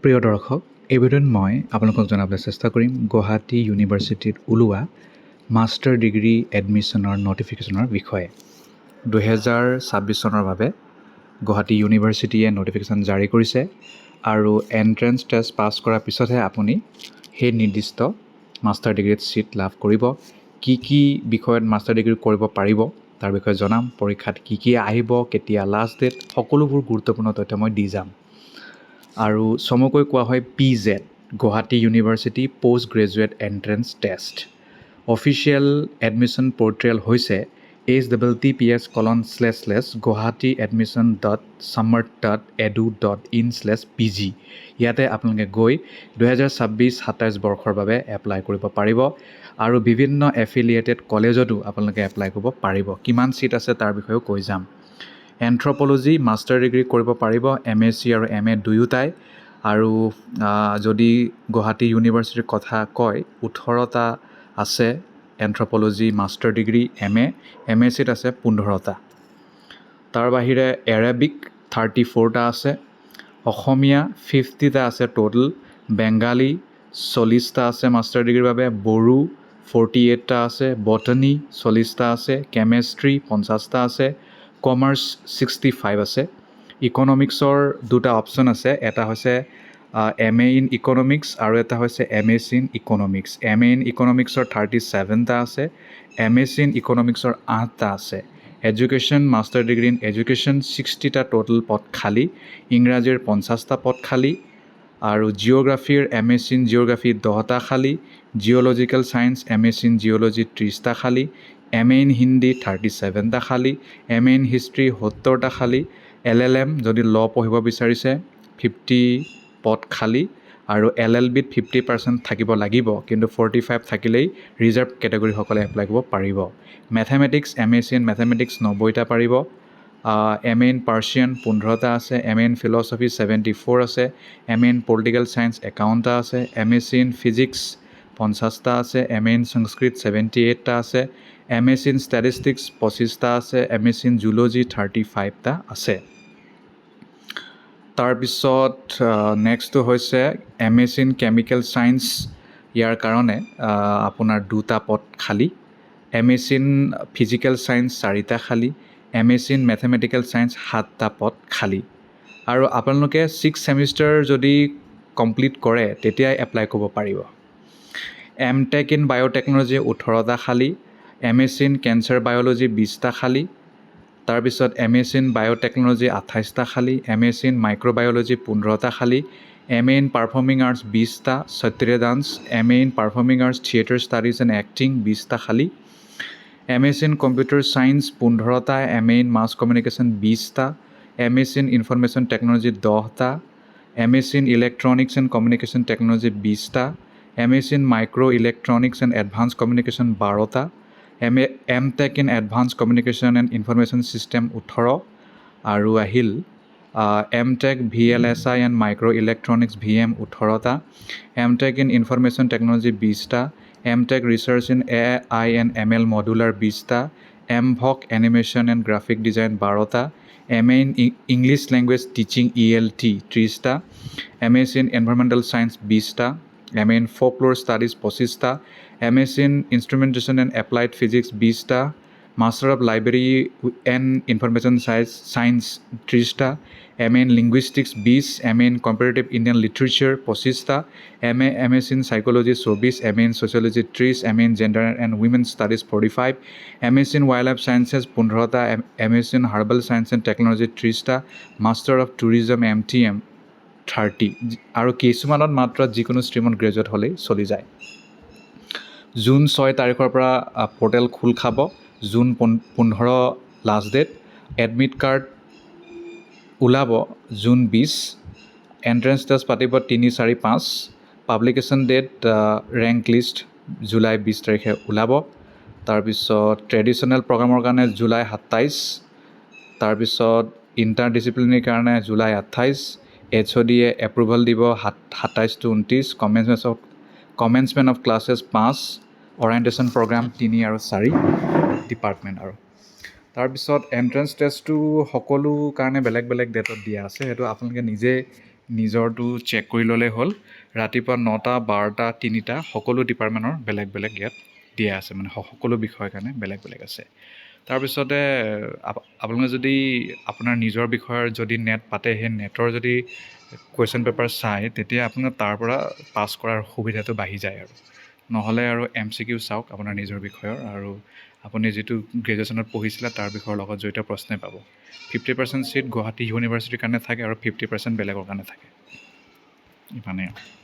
প্ৰিয় দৰ্শক, এই ভিডিঅ'ত মই আপোনালোকক জনাবলৈ চেষ্টা কৰিম গুৱাহাটী ইউনিভাৰ্চিটিত ওলোৱা মাষ্টাৰ ডিগ্ৰী এডমিশ্যনৰ নটিফিকেশ্যনৰ বিষয়ে। 2026 চনৰ বাবে গুৱাহাটী ইউনিভাৰ্চিটিয়ে নটিফিকেশ্যন জাৰি কৰিছে আৰু এণ্ট্ৰেঞ্চ টেষ্ট পাছ কৰাৰ পিছতহে আপুনি সেই নিৰ্দিষ্ট মাষ্টাৰ ডিগ্ৰীত ছিট লাভ কৰিব। কি বিষয়ত মাষ্টাৰ ডিগ্ৰী কৰিব পাৰিব তাৰ বিষয়ে জনাম। পৰীক্ষাত কি আহিব, কেতিয়া লাষ্ট ডেট, সকলোবোৰ গুৰুত্বপূৰ্ণ তথ্য মই দি যাম। আৰু চমুকৈ কোৱা হয় PZ Guwahati university post graduate entrance test. Official admission portal হৈছে https://guwahatiadmission.samarth.edu.in/pg। ইয়াতে আপোনালোকে গৈ 2026-27 বৰ্ষৰ বাবে এপ্লাই কৰিব পাৰিব আৰু বিভিন্ন এফিলিয়েটেড কলেজতো আপোনালোকে এপ্লাই কৰিব পাৰিব। কিমান ছিট আছে তাৰ বিষয়েও কৈ যাম। এন্থ্ৰপ'লজি মাষ্টাৰ ডিগ্ৰী কৰিব পাৰিব, MSc আৰু MA দুয়োটাই। আৰু যদি গুৱাহাটী ইউনিভাৰ্চিটিৰ কথা কয়, 18টা আছে এন্থ্ৰপ'লজি মাষ্টাৰ ডিগ্ৰী MA-MScত আছে 15টা। তাৰ বাহিৰে এৰাবিক 34টা আছে, অসমীয়া 50টা আছে টোটেল, বেংগালী 40টা আছে মাষ্টাৰ ডিগ্ৰীৰ বাবে, বড়ো 48টা আছে, বটানী 40টা আছে, কেমেষ্ট্ৰি 50টা আছে, কমাৰ্চ 65 আছে। ইকনমিক্সৰ দুটা অপশ্যন আছে, এটা হৈছে MA ইন ইকনমিক্স আৰু এটা হৈছে MSc in economics. MA in ইকনমিক্সৰ 37টা আছে, MSc ইন ইকনমিক্সৰ 8টা আছে। Education master degree in education 60টা টোটেল পদ খালী, ইংৰাজীৰ 50টা পদ খালী, আৰু জিঅ'গ্ৰাফীৰ MSc ইন জিঅ'গ্ৰাফী 10টা খালী, geological science MSc in geology 30টা খালী, MA ইন হিন্দী 37টা খালী, MA ইন হিষ্ট্ৰী 70টা খালী, LLM যদি ল পঢ়িব বিচাৰিছে 50 পদ খালী, আৰু LLBত 50% থাকিব লাগিব, কিন্তু 45 থাকিলেই ৰিজাৰ্ভ কেটেগৰীসকলে এপ্লাই কৰিব পাৰিব। মেথমেটিক্স MSc ইন মেথমেটিক্স 90টা পাৰিব। MA ইন পাৰ্চিয়ান 15টা আছে, MA ইন ফিল'চফি 74 আছে, MA ইন পলিটিকেল ছায়েন্স 51টা আছে, MSc ইন ফিজিক্স 50টা আছে, MA ইন সংস্কৃত 78টা আছে, MSc ইন ষ্টেটিষ্টিক্স 25টা আছে, MSc ইন জুলজি 35টা আছে। তাৰপিছত নেক্সটটো হৈছে MSc ইন কেমিকেল ছায়েন্স। ইয়াৰ কাৰণে আপোনাৰ 2টা পদ খালী, MSc ইন ফিজিকেল ছায়েন্স 4টা খালী, MSc ইন মেথমেটিকেল ছায়েন্স 7টা পদ খালী। আৰু আপোনালোকে 6 ছেমিষ্টাৰ যদি কমপ্লিট কৰে তেতিয়াই এপ্লাই কৰিব পাৰিব। MTech ইন বায়'টেকনলজি 18টা খালী, MSc ইন কেঞ্চাৰ বায়'লজি 20টা খালী, তাৰপিছত MSc ইন বায়'টেকনলজি 28টা খালী, MSc ইন মাইক্ৰ'বায়'লজি 15টা খালী, MA ইন পাৰফৰ্মিং আৰ্টছ 20টা, Sattriya dance, MA in performing arts theatre studies and acting 20টা খালী, MSc ইন কম্পিউটাৰ ছায়েন্স 15টা, MA ইন মাছ কমিউনিকেশ্যন 20টা, MSc ইন ইনফৰমেশ্যন টেকনলজি 10টা, MSc in electronics and communication technology 20টা, MSc in micro' electronics and advance communication 12টা, MTech in advance communication and information system 18, আৰু আহিল MTech VLSI and micro' electronics VM 18টা, MTech in information technology 20টা, MTech research in AI and ML modular 20টা, MVoc animation and graphic design 12টা, MA in English language teaching ELT 30টা, MSc in environmental science 20টা, MA in folklore studies 25টা, MSc in instrumentation and applied physics 20টা, master of library and information science 30টা, MA in linguistics 20, MA in comparative Indian literature 25টা, MSc in psychology 24, MA in sociology 30, MA in gender and women studies 45, MSc in wildlife sciences 15টা, MSc in herbal science and technology 30টা, master of tourism MTM 30, আৰু কিছুমানত মাত্ৰ যিকোনো ষ্ট্ৰীমত graduate হ'লেই চলি যায়। জুন 6 তাৰিখৰ পৰা পৰ্টেল খোল খাব, June 15 last date. Admit card ওলাব জুন 20, এণ্ট্ৰেঞ্চ টেষ্ট পাতিব 3, 4, 5, publication date rank list July 20 তাৰিখে ওলাব। তাৰপিছত ট্ৰেডিশ্যনেল প্ৰগ্ৰামৰ কাৰণে জুলাই 27, তাৰপিছত ইণ্টাৰডিচিপ্লিনাৰীৰ কাৰণে জুলাই 28, HODয়ে এপ্ৰুভেল দিব 27 to 29, commencement of classes 5, orientation programme 3 আৰু 4 ডিপাৰ্টমেণ্ট। আৰু তাৰপিছত এণ্ট্ৰেঞ্চ টেষ্টটো সকলো কাৰণে বেলেগ বেলেগ ডেটত দিয়া আছে, সেইটো আপোনালোকে নিজে নিজৰটো চেক কৰি ল'লেই হ'ল। ৰাতিপুৱা 9টা 12টা 3টা সকলো ডিপাৰ্টমেণ্টৰ বেলেগ বেলেগ ইয়াত দিয়া আছে, মানে সকলো বিষয়ৰ কাৰণে বেলেগ বেলেগ আছে। তাৰপিছতে আপোনালোকে যদি আপোনাৰ নিজৰ বিষয়ৰ যদি নেট পাতে, সেই নেটৰ যদি কুৱেশ্যন পেপাৰ চায়, তেতিয়া আপোনাৰ তাৰ পৰা পাছ কৰাৰ সুবিধাটো বাঢ়ি যায় আৰু। নহ'লে আৰু MCQ চাওক আপোনাৰ নিজৰ বিষয়ৰ, আৰু আপুনি যিটো গ্ৰেজুৱেশ্যনত পঢ়িছিলে তাৰ বিষয়ৰ লগত জড়িত প্ৰশ্নই পাব। 50% ছিট গুৱাহাটী ইউনিভাৰ্চিটিৰ কাৰণে থাকে আৰু 50% বেলেগৰ কাৰণে থাকে। ইমানেই আৰু।